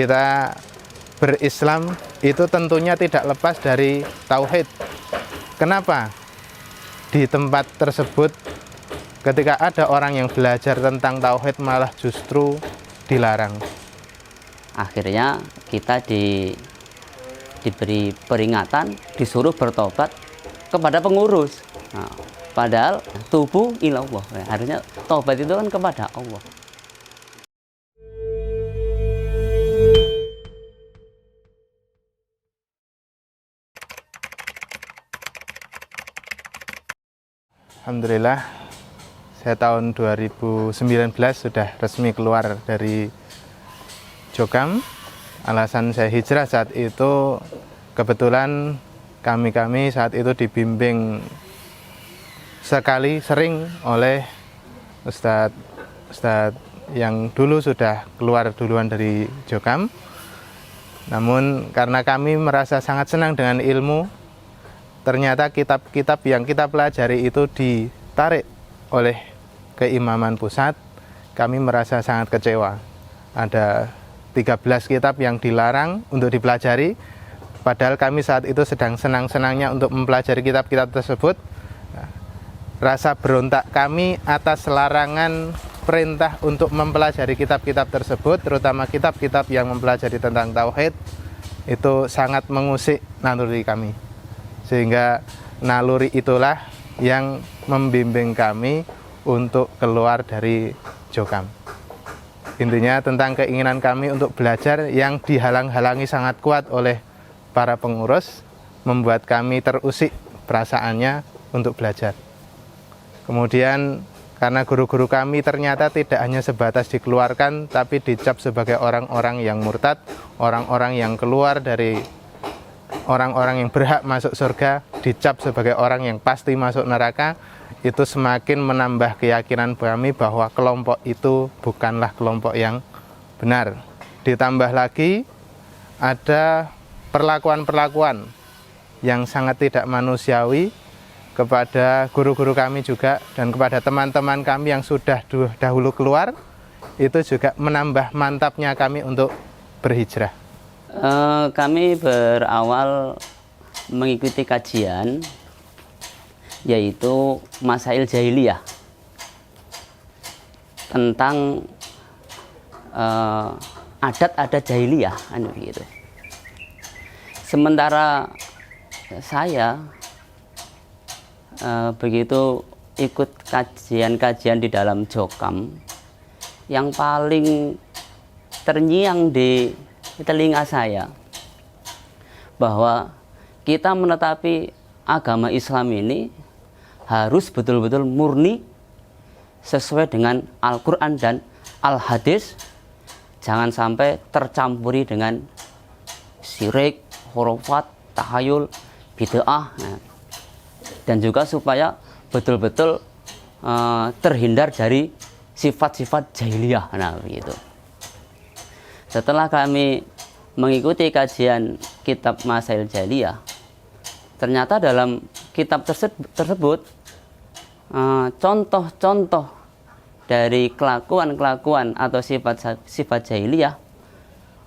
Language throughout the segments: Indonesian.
Kita berislam itu tentunya tidak lepas dari tauhid. Kenapa? Di tempat tersebut ketika ada orang yang belajar tentang tauhid malah justru dilarang. Akhirnya kita diberi peringatan, disuruh bertobat kepada pengurus. Nah, padahal tubuh ilallah. Harusnya tobat itu kan kepada Allah. Alhamdulillah, saya tahun 2019 sudah resmi keluar dari Jokam. Alasan saya hijrah saat itu, kebetulan kami saat itu dibimbing sering oleh Ustadz yang dulu sudah keluar duluan dari Jokam. Namun karena kami merasa sangat senang dengan ilmu, ternyata kitab-kitab yang kita pelajari itu ditarik oleh keimaman pusat. Kami merasa sangat kecewa. Ada 13 kitab yang dilarang untuk dipelajari, padahal kami saat itu sedang senang-senangnya untuk mempelajari kitab-kitab tersebut. Rasa berontak kami atas larangan perintah untuk mempelajari kitab-kitab tersebut, terutama kitab-kitab yang mempelajari tentang tauhid, itu sangat mengusik naluri kami. Sehingga naluri itulah yang membimbing kami untuk keluar dari Jokam. Intinya tentang keinginan kami untuk belajar yang dihalang-halangi sangat kuat oleh para pengurus, membuat kami terusik perasaannya untuk belajar. Kemudian karena guru-guru kami ternyata tidak hanya sebatas dikeluarkan, tapi dicap sebagai orang-orang yang murtad, orang-orang yang keluar dari orang-orang yang berhak masuk surga, dicap sebagai orang yang pasti masuk neraka. Itu semakin menambah keyakinan kami bahwa kelompok itu bukanlah kelompok yang benar. Ditambah lagi ada perlakuan-perlakuan yang sangat tidak manusiawi kepada guru-guru kami juga, dan kepada teman-teman kami yang sudah dahulu keluar. Itu juga menambah mantapnya kami untuk berhijrah. Kami berawal mengikuti kajian yaitu Masail Jahiliyah tentang adat-adat jahiliyah, gitu. Sementara saya begitu ikut kajian-kajian di dalam Jokam, yang paling terngiang di telinga saya bahwa kita menetapi agama Islam ini harus betul-betul murni sesuai dengan Al-Quran dan Al-Hadis, jangan sampai tercampuri dengan syirik, khurafat, tahayul, bid'ah, dan juga supaya betul-betul terhindar dari sifat-sifat jahiliyah. Begitu. Setelah kami mengikuti kajian kitab Masail Jahiliyah, ternyata dalam kitab tersebut contoh-contoh dari kelakuan-kelakuan atau sifat jahiliyah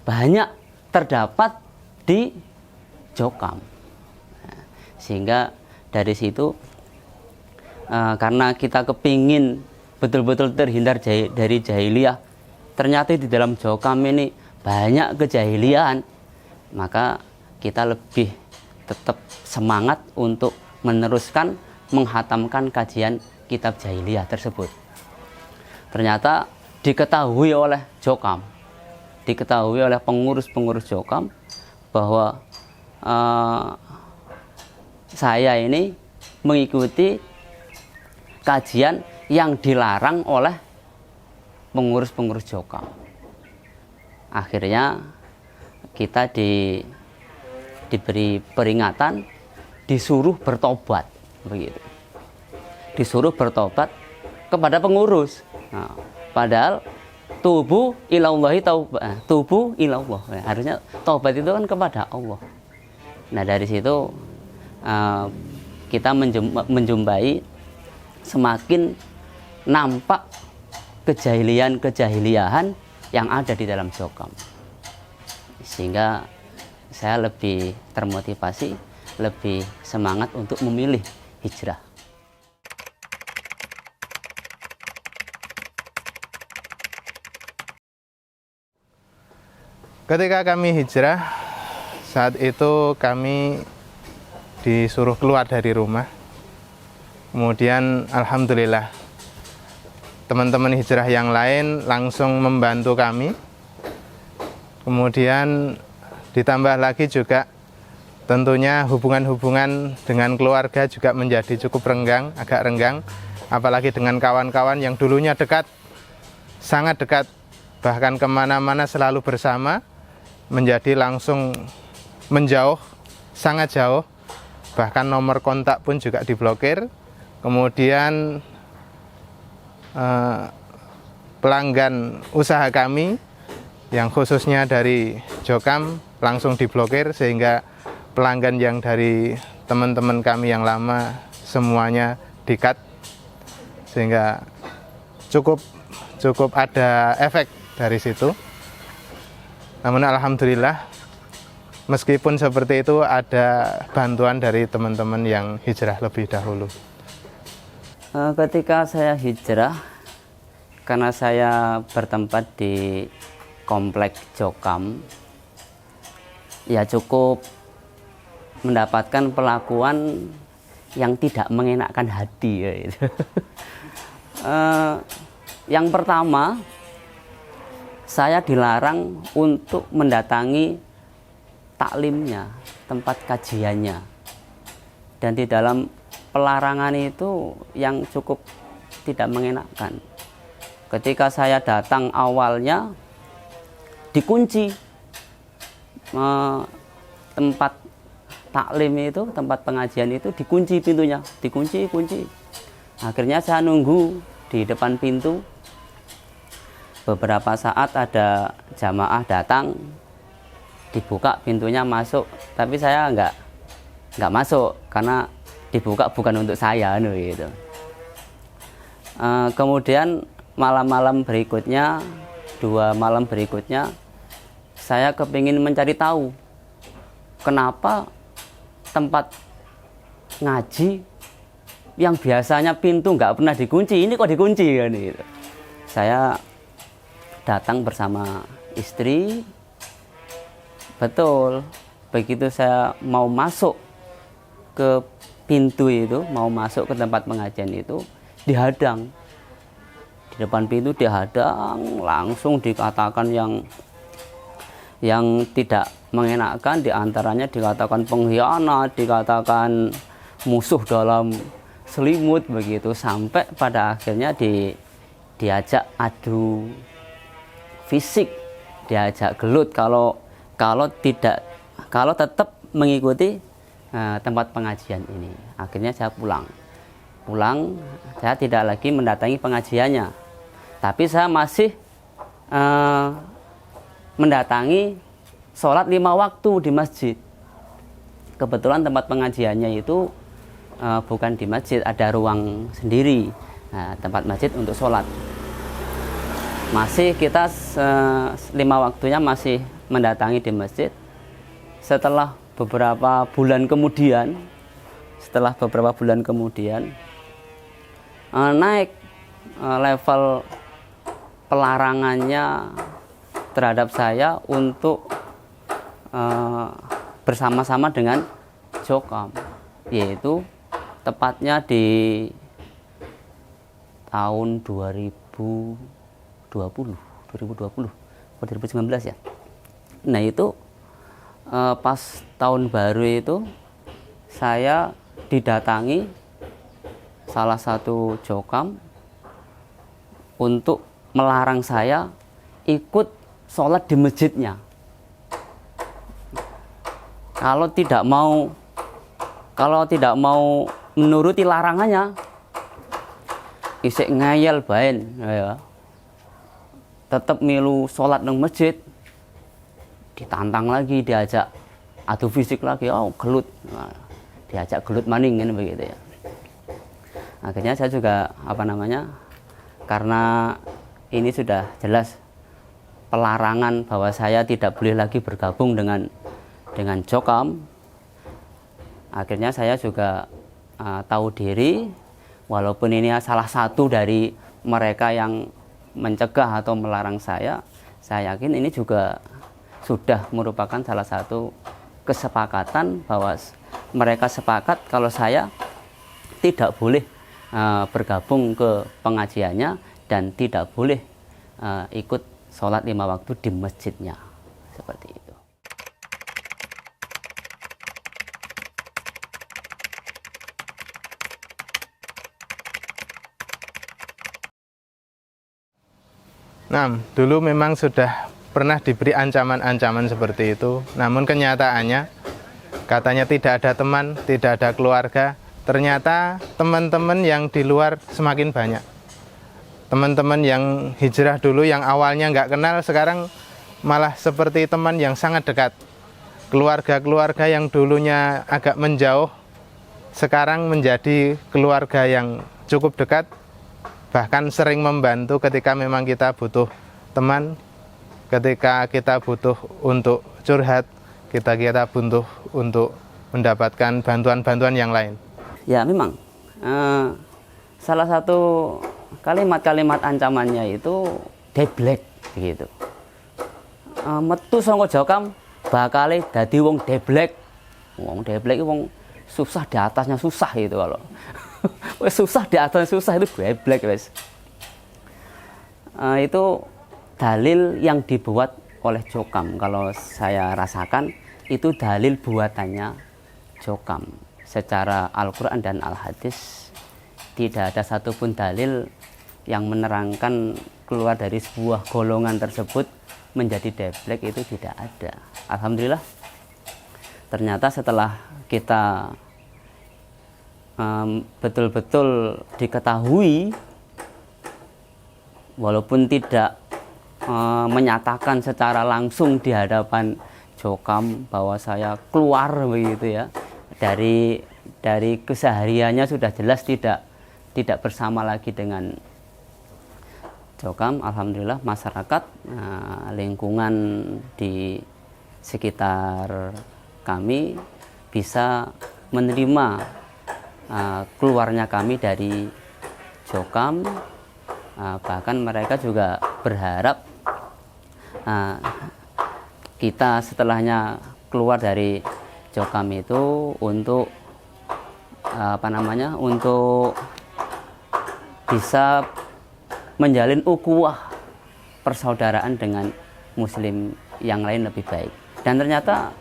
banyak terdapat di Jokam. Sehingga dari situ karena kita kepingin betul-betul terhindar dari jahiliyah, ternyata di dalam Jokam ini banyak kejahiliaan, maka kita lebih tetap semangat untuk meneruskan menghatamkan kajian kitab jahiliyah tersebut. Ternyata diketahui oleh Jokam, diketahui oleh pengurus-pengurus Jokam bahwa saya ini mengikuti kajian yang dilarang oleh pengurus-pengurus Jokam. Akhirnya kita diberi peringatan, disuruh bertobat, begitu. Disuruh bertobat kepada pengurus. Nah, padahal tubuh ilallahi taubah, tubuh ilallah. Harusnya taubat itu kan kepada Allah. Nah, dari situ kita menjumpai semakin nampak kejahilian-kejahiliahan yang ada di dalam Jokam. sehingga saya lebih termotivasi, lebih semangat untuk memilih hijrah. Ketika kami hijrah, saat itu kami disuruh keluar dari rumah. Kemudian alhamdulillah teman-teman hijrah yang lain langsung membantu kami. Kemudian ditambah lagi juga tentunya hubungan-hubungan dengan keluarga juga menjadi cukup renggang, agak renggang. Apalagi dengan kawan-kawan yang dulunya dekat, sangat dekat, bahkan kemana-mana selalu bersama, menjadi langsung menjauh, sangat jauh. Bahkan nomor kontak pun juga diblokir. Kemudian pelanggan usaha kami yang khususnya dari Jokam langsung diblokir, sehingga pelanggan yang dari teman-teman kami yang lama semuanya di-cut, sehingga cukup ada efek dari situ. Namun alhamdulillah meskipun seperti itu ada bantuan dari teman-teman yang hijrah lebih dahulu. Ketika saya hijrah, karena saya bertempat di komplek Jokam, ya cukup mendapatkan perlakuan yang tidak mengenakkan hati ya, gitu. Yang pertama, saya dilarang untuk mendatangi taklimnya, tempat kajiannya. Dan di dalam pelarangan itu yang cukup tidak mengenakkan. Ketika saya datang awalnya dikunci tempat taklim itu, tempat pengajian itu dikunci pintunya, dikunci. Akhirnya saya nunggu di depan pintu. Beberapa saat ada jamaah datang, dibuka pintunya masuk, tapi saya nggak masuk karena dibuka bukan untuk saya gitu. Kemudian malam-malam berikutnya, 2 malam berikutnya, saya kepingin mencari tahu kenapa tempat ngaji yang biasanya pintu nggak pernah dikunci, ini kok dikunci kan gitu. Saya datang bersama istri. Betul, begitu saya mau masuk ke pintu itu, mau masuk ke tempat pengajian itu, dihadang. Di depan pintu dihadang, langsung dikatakan yang tidak mengenakkan, diantaranya dikatakan pengkhianat, dikatakan musuh dalam selimut begitu, sampai pada akhirnya diajak adu fisik, diajak gelut kalau tetap mengikuti tempat pengajian ini. Akhirnya saya pulang, saya tidak lagi mendatangi pengajiannya, tapi saya masih mendatangi sholat 5 waktu di masjid. Kebetulan tempat pengajiannya itu bukan di masjid, ada ruang sendiri, tempat masjid untuk sholat. Masih kita 5 waktunya masih mendatangi di masjid. Setelah beberapa bulan kemudian, naik level pelarangannya terhadap saya untuk bersama-sama dengan Jokam, yaitu tepatnya di tahun 2020 atau 2019 ya. Nah itu pas tahun baru itu saya didatangi salah satu Jokam untuk melarang saya ikut sholat di masjidnya. Kalau tidak mau menuruti larangannya, isik ngayal bain ya. Tetap milu sholat nang masjid, ditantang lagi, diajak adu fisik lagi, gelut, diajak gelut maning kan begitu ya. Akhirnya saya juga karena ini sudah jelas pelarangan bahwa saya tidak boleh lagi bergabung dengan Jokam, akhirnya saya juga tahu diri, walaupun ini salah satu dari mereka yang mencegah atau melarang saya yakin ini juga sudah merupakan salah satu kesepakatan bahwa mereka sepakat kalau saya tidak boleh bergabung ke pengajiannya dan tidak boleh ikut sholat 5 waktu di masjidnya, seperti itu. Nah, dulu memang sudah pernah diberi ancaman-ancaman seperti itu. Namun kenyataannya, katanya tidak ada teman, tidak ada keluarga. Ternyata teman-teman yang di luar semakin banyak. Teman-teman yang hijrah dulu, yang awalnya nggak kenal, sekarang malah seperti teman yang sangat dekat. Keluarga-keluarga yang dulunya agak menjauh, sekarang menjadi keluarga yang cukup dekat. Bahkan sering membantu ketika memang kita butuh teman, ketika kita butuh untuk curhat, kita butuh untuk mendapatkan bantuan-bantuan yang lain. Ya memang, salah satu kalimat-kalimat ancamannya itu deblek gitu. Metu saka Jokam bakale dadi wong deblek. Wong deblek itu wong susah di atasnya susah itu kalau. Wes susah di atas susah itu geblek wes. Itu dalil yang dibuat oleh Jokam. Kalau saya rasakan itu dalil buatannya Jokam. Secara Al-Quran dan Al-Hadis tidak ada satupun dalil yang menerangkan keluar dari sebuah golongan tersebut menjadi deblek, itu tidak ada. Alhamdulillah, ternyata setelah kita betul-betul diketahui, walaupun tidak menyatakan secara langsung di hadapan Jokam bahwa saya keluar begitu ya, dari kesehariannya sudah jelas tidak bersama lagi dengan Jokam. Alhamdulillah masyarakat, lingkungan di sekitar kami bisa menerima keluarnya kami dari Jokam. Bahkan mereka juga berharap kita setelahnya keluar dari Jokam itu untuk untuk bisa menjalin ukhuwah persaudaraan dengan muslim yang lain lebih baik. Dan ternyata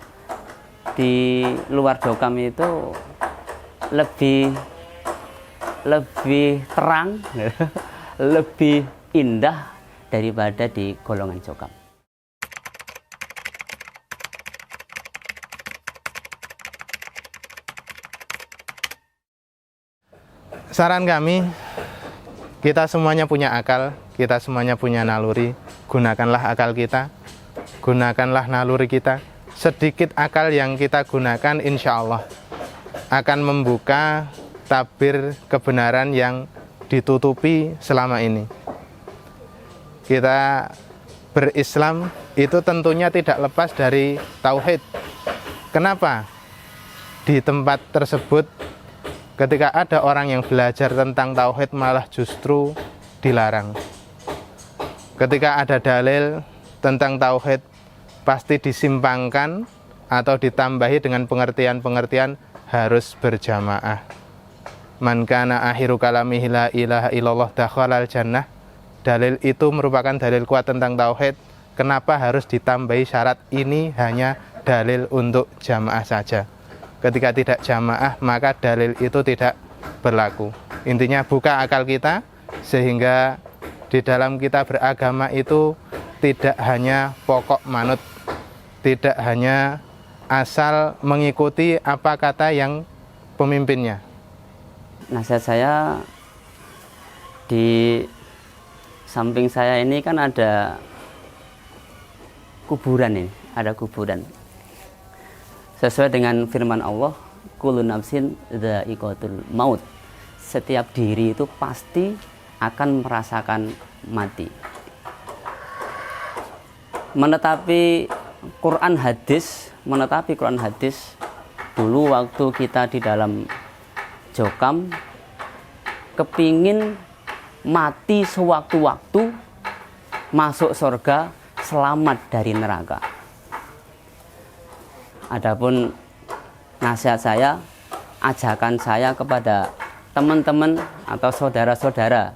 di luar Jokam itu lebih terang, lebih indah daripada di golongan Jokam. Saran kami, kita semuanya punya akal, kita semuanya punya naluri. Gunakanlah akal kita, gunakanlah naluri kita. Sedikit akal yang kita gunakan, insya Allah akan membuka tabir kebenaran yang ditutupi selama ini. Kita berislam itu tentunya tidak lepas dari tauhid. Kenapa? Di tempat tersebut ketika ada orang yang belajar tentang tauhid malah justru dilarang. Ketika ada dalil tentang tauhid pasti disimpangkan atau ditambahi dengan pengertian-pengertian harus berjamaah. Man kana akhiru kalamihi la ilaha illallah dakhalal jannah. Dalil itu merupakan dalil kuat tentang tauhid. Kenapa harus ditambahi syarat ini hanya dalil untuk jamaah saja? Ketika tidak jamaah maka dalil itu tidak berlaku. Intinya buka akal kita sehingga di dalam kita beragama itu tidak hanya pokok manut, tidak hanya asal mengikuti apa kata yang pemimpinnya. Nasihat saya, di samping saya ini kan ada kuburan ini, ada kuburan. Sesuai dengan firman Allah, kullu nafsin dha'iqatul maut. Setiap diri itu pasti akan merasakan mati. menetapi Quran hadis dulu waktu kita di dalam Jokam, kepingin mati sewaktu-waktu, masuk surga, selamat dari neraka. Adapun nasihat saya, ajakan saya kepada teman-teman atau saudara-saudara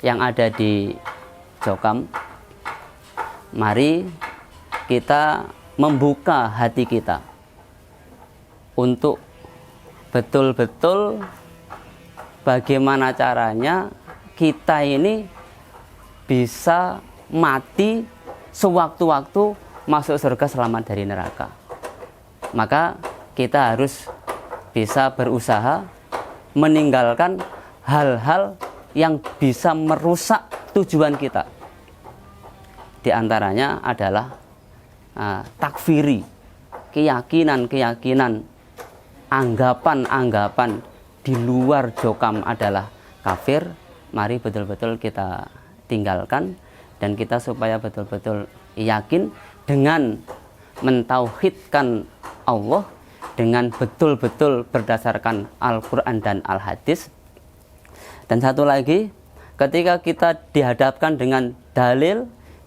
yang ada di Jokam, mari kita membuka hati kita untuk betul-betul bagaimana caranya kita ini bisa mati sewaktu-waktu, masuk surga, selamat dari neraka. Maka kita harus bisa berusaha meninggalkan hal-hal yang bisa merusak tujuan kita. Di antaranya adalah takfiri, keyakinan-keyakinan, anggapan-anggapan di luar Jokam adalah kafir. Mari betul-betul kita tinggalkan, dan kita supaya betul-betul yakin dengan mentauhidkan Allah dengan betul-betul berdasarkan Al-Quran dan Al-Hadis. Dan satu lagi, ketika kita dihadapkan dengan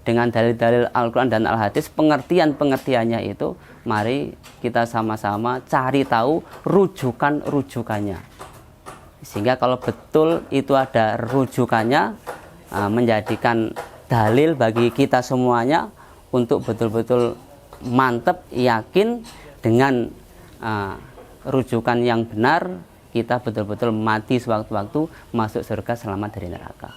dalil-dalil Al-Quran dan Al-Hadis, pengertiannya itu, mari kita sama-sama cari tahu rujukannya. Sehingga kalau betul itu ada rujukannya, menjadikan dalil bagi kita semuanya untuk betul-betul mantap, yakin dengan rujukan yang benar, kita betul-betul mati sewaktu-waktu, masuk surga, selamat dari neraka.